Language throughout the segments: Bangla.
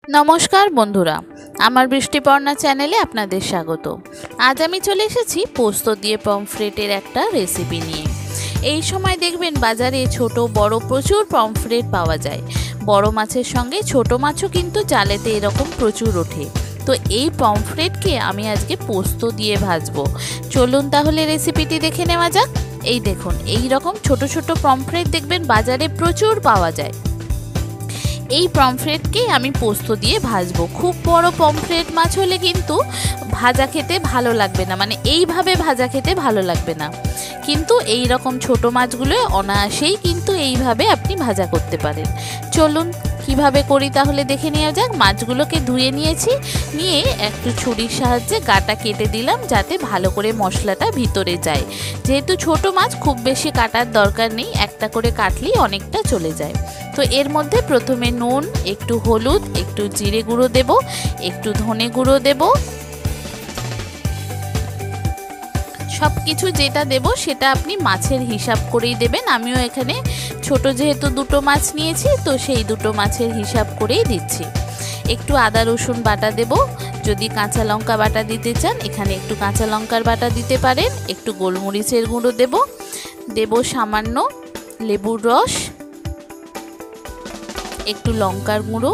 নমস্কার বন্ধুরা, আমার বৃষ্টিপর্ণা চ্যানেলে আপনাদের স্বাগত। আজ আমি চলে এসেছি পোস্ত দিয়ে পমফ্রেটের একটা রেসিপি নিয়ে। এই সময় দেখবেন বাজারে ছোট বড় প্রচুর পমফ্রেট পাওয়া যায়। বড় মাছের সঙ্গে ছোট মাছও কিন্তু জালেতে এরকম প্রচুর ওঠে। তো এই পমফ্রেটকে আমি আজকে পোস্ত দিয়ে ভাজবো। চলুন তাহলে রেসিপিটি দেখে নেওয়া যাক। এই দেখুন, এই রকম ছোট ছোট পমফ্রেট দেখবেন বাজারে প্রচুর পাওয়া যায়। এই পমফ্রেটকে আমি পোস্ত দিয়ে ভাজবো। খুব বড় পমফ্রেট মাছ হলে কিন্তু ভাজা খেতে ভালো লাগবে না, মানে এইভাবে ভাজা খেতে ভালো লাগবে না। কিন্তু এই রকম ছোট মাছগুলো অনায়াসেই কিন্তু এইভাবে আপনি ভাজা করতে পারেন। চলুন কিভাবে করি তাহলে দেখে নেওয়া যাক। মাছগুলোকে ধুয়ে নিয়েছি, নিয়ে একটু ছুরির সাহায্যে গাটা কেটে দিলাম যাতে ভালো করে মশলাটা ভিতরে যায়। যেহেতু ছোট মাছ খুব বেশি কাটার দরকার নেই, একটা করে কাটলেই অনেকটা চলে যায়। তো এর মধ্যে প্রথমে নুন, একটু হলুদ, একটু জিরে গুঁড়ো দেব, একটু ধনে গুঁড়ো দেব। সব কিছু যেটা দেব সেটা আপনি মাছের হিসাব করেই দেবেন। আমিও এখানে ছোট যেহেতু দুটো মাছ নিয়েছি, তো সেই দুটো মাছের হিসাব করেই দিচ্ছি। একটু আদা রসুন বাটা দেব। যদি কাঁচা লঙ্কা বাটা দিতে চান এখানে একটু কাঁচা লঙ্কার বাটা দিতে পারেন। একটু গোলমরিচের গুঁড়ো দেব, দেব সামান্য লেবুর রস, একটু লঙ্কার গুঁড়ো,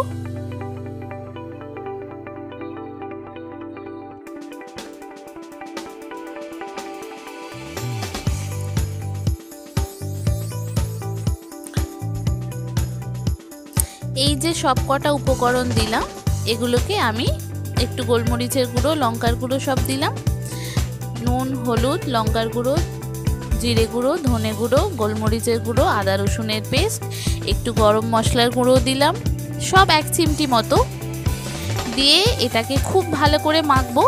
এই যে সব কটা উপকরণ দিলাম এগুলোকে আমি একটু গোলমরিচের গুঁড়ো, লঙ্কার গুঁড়ো সব দিলাম, নুন, হলুদ, লঙ্কার গুঁড়ো, জিরে গুঁড়ো, ধনে গুঁড়ো, গোলমরিচের গুঁড়ো, আদা রসুনের পেস্ট, একটু গরম মশলার গুঁড়ো দিলাম, সব 1 চিমটি মতো দিয়ে এটাকে খুব ভালো করে মাখবো।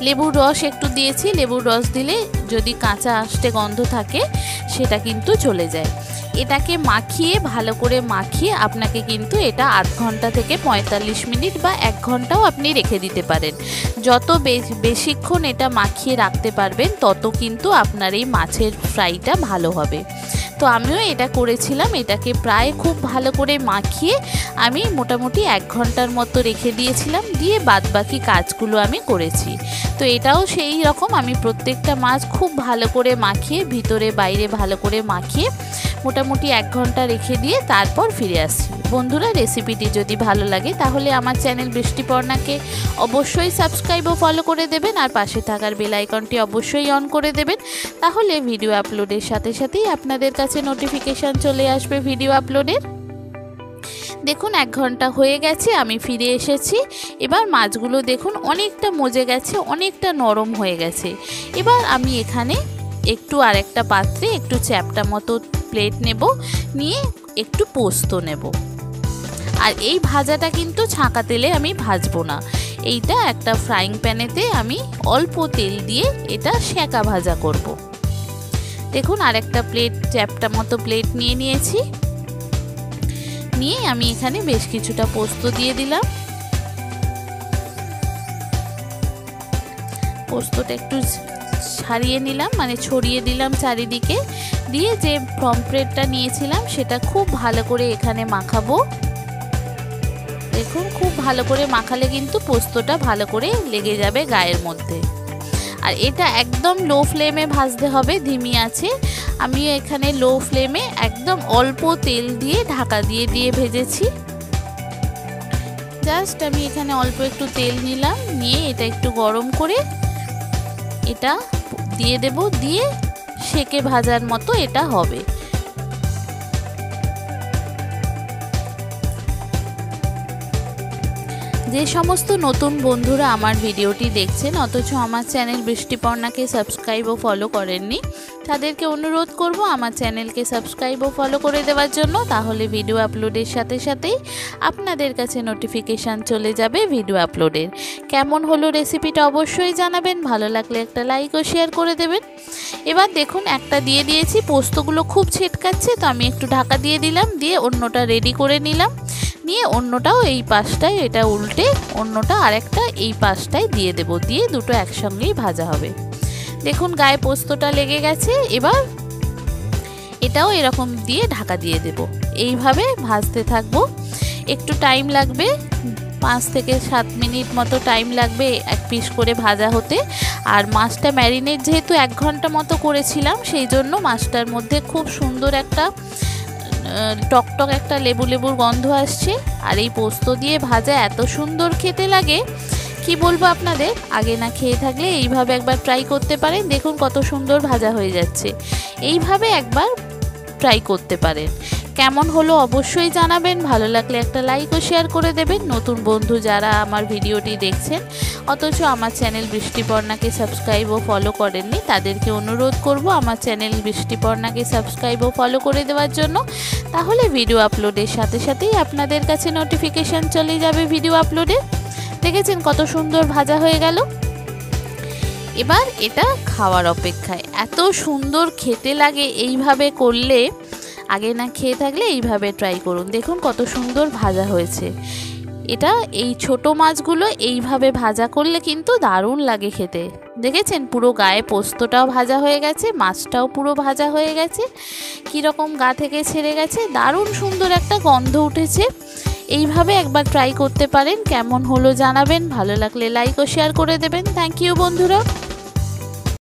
লেবুর রস একটু দিয়েছি, লেবুর রস দিলে যদি কাঁচা আষ্টে গন্ধ থাকে সেটা কিন্তু চলে যায়। এটাকে মাখিয়ে ভালো করে মাখিয়ে আপনাকে কিন্তু এটা আধ ঘন্টা থেকে 45 মিনিট বা 1 ঘন্টাও আপনি রেখে দিতে পারেন। যত বেশিক্ষণ এটা মাখিয়ে রাখতে পারবেন তত কিন্তু আপনার এই মাছের ফ্রাইটা ভালো হবে। তো আমিও এটা করেছিলাম, এটাকে প্রায় খুব ভালো করে মাখিয়ে আমি মোটামুটি 1 ঘন্টার মতো রেখে দিয়েছিলাম, দিয়ে বাদবাকি কাজগুলো আমি করেছি। তো এটাও সেই রকম আমি প্রত্যেকটা মাছ খুব ভালো করে মাখিয়ে ভিতরে বাইরে ভালো করে মাখিয়ে মোটামুটি 1 ঘন্টা রেখে দিয়ে তারপর ফিরে আসছি। বন্ধুরা, রেসিপিটি যদি ভালো লাগে তাহলে আমার চ্যানেল বৃষ্টিপর্ণাকে অবশ্যই সাবস্ক্রাইব ও ফলো করে দেবেন, আর পাশে থাকার বেল আইকনটি অবশ্যই অন করে দেবেন। তাহলে ভিডিও আপলোডের সাথে সাথেই আপনাদের কাছে নোটিফিকেশান চলে আসবে ভিডিও আপলোডের। দেখুন 1 ঘন্টা হয়ে গেছে, আমি ফিরে এসেছি। এবার মাছগুলো দেখুন অনেকটা মজে গেছে, অনেকটা নরম হয়ে গেছে। এবার আমি এখানে একটু আরেকটা পাত্রে একটু চ্যাপটা মতো প্লেট নেব, নিয়ে একটু পোস্ত নেব। আর এই ভাজাটা কিন্তু ছাঁকা তেলে আমি ভাজবো না, এইটা একটা ফ্রাইং প্যানেতে আমি অল্প তেল দিয়ে এটা সেঁকা ভাজা করব। দেখুন আরেকটা প্লেট চ্যাপটা মতো প্লেট নিয়ে নিয়েছি, নিয়ে আমি এখানে বেশ কিছুটা পোস্ত দিয়ে দিলাম। পোস্তটা একটু ছাড়িয়ে নিলাম, মানে ছড়িয়ে দিলাম চারিদিকে, দিয়ে যে পমফ্রেটটা নিয়েছিলাম সেটা খুব ভালো করে এখানে মাখাবো। দেখুন খুব ভালো করে মাখালে কিন্তু পোস্তটা ভালো করে লেগে যাবে গায়ের মধ্যে। আর এটা একদম লো ফ্লেমে ভাজতে হবে, ধিমি আছে। আমি এখানে লো ফ্লেমে একদম অল্প তেল দিয়ে ঢাকা দিয়ে দিয়ে ভেজেছি। জাস্ট আমি এখানে অল্প একটু তেল নিলাম, নিয়ে এটা একটু গরম করে এটা দিয়ে দেব, দিয়ে সেকে ভাজার মতো এটা হবে। যে সমস্ত নতুন বন্ধুরা আমার ভিডিওটি দেখছেন অথচ আমার চ্যানেল বৃষ্টিপর্ণাকে সাবস্ক্রাইব ও ফলো করেননি, তাদেরকে অনুরোধ করব আমার চ্যানেলকে সাবস্ক্রাইব ও ফলো করে দেওয়ার জন্য। তাহলে ভিডিও আপলোডের সাথে সাথেই আপনাদের কাছে নোটিফিকেশান চলে যাবে ভিডিও আপলোডের। কেমন হলো রেসিপিটা অবশ্যই জানাবেন, ভালো লাগলে একটা লাইক ও শেয়ার করে দেবেন। এবার দেখুন একটা দিয়ে দিয়েছি, পোস্তগুলো খুব ছিটকাচ্ছে, তো আমি একটু ঢাকা দিয়ে দিলাম, দিয়ে অন্যটা রেডি করে নিলাম, নিয়ে অন্যটাও এই পাশটায় এটা উল্টে অন্যটা আরেকটা এই পাশটায় দিয়ে দেব, দিয়ে দুটো একসঙ্গেই ভাজা হবে। দেখুন গায়ে পোস্তটা লেগে গেছে। এবার এটাও এরকম দিয়ে ঢাকা দিয়ে দেব। এইভাবে ভাজতে থাকবো। একটু টাইম লাগবে, 5 থেকে 7 মিনিট মতো টাইম লাগবে এক পিস করে ভাজা হতে। আর মাছটা ম্যারিনেট যেহেতু 1 ঘন্টা মতো করেছিলাম, সেই জন্য মাছটার মধ্যে খুব সুন্দর একটা টকটক একটা লেবুর গন্ধ আসছে। আর এই পোস্ত দিয়ে ভাজা এত সুন্দর খেতে লাগে, কি বলবো আপনাদের। আগে না খেয়ে থাকলে এইভাবে একবার ট্রাই করতে পারেন। দেখুন কত সুন্দর ভাজা হয়ে যাচ্ছে। এইভাবে একবার ট্রাই করতে পারেন। কেমন হলো অবশ্যই জানাবেন। ভালো লাগলে একটা লাইক ও শেয়ার করে দেবেন। নতুন বন্ধু যারা আমার ভিডিওটি দেখছেন অথচ আমার চ্যানেল বৃষ্টিপর্ণাকে সাবস্ক্রাইব ও ফলো করেননি, তাদেরকে অনুরোধ করব আমার চ্যানেল বৃষ্টিপর্ণাকে সাবস্ক্রাইব ও ফলো করে দেওয়ার জন্য। তাহলে ভিডিও আপলোডের সাথে সাথেই আপনাদের কাছে নোটিফিকেশান চলে যাবে ভিডিও আপলোডে। দেখেছেন কত সুন্দর ভাজা হয়ে গেল। এবার এটা খাওয়ার অপেক্ষায়। এত সুন্দর খেতে লাগে এইভাবে করলে। আগে না খেয়ে থাকলে এইভাবে ট্রাই করুন। দেখুন কত সুন্দর ভাজা হয়েছে। এটা এই ছোট মাছগুলো এইভাবে ভাজা করলে কিন্তু দারুণ লাগে খেতে। দেখেছেন পুরো গায়ে পোস্তটাও ভাজা হয়ে গেছে, মাছটাও পুরো ভাজা হয়ে গেছে, কীরকম গা থেকে ছেড়ে গেছে, দারুণ সুন্দর একটা গন্ধ উঠেছে। এইভাবে একবার ট্রাই করতে পারেন। কেমন হলো জানাবেন। ভালো লাগলে লাইক ও শেয়ার করে দেবেন। থ্যাংক ইউ বন্ধুরা।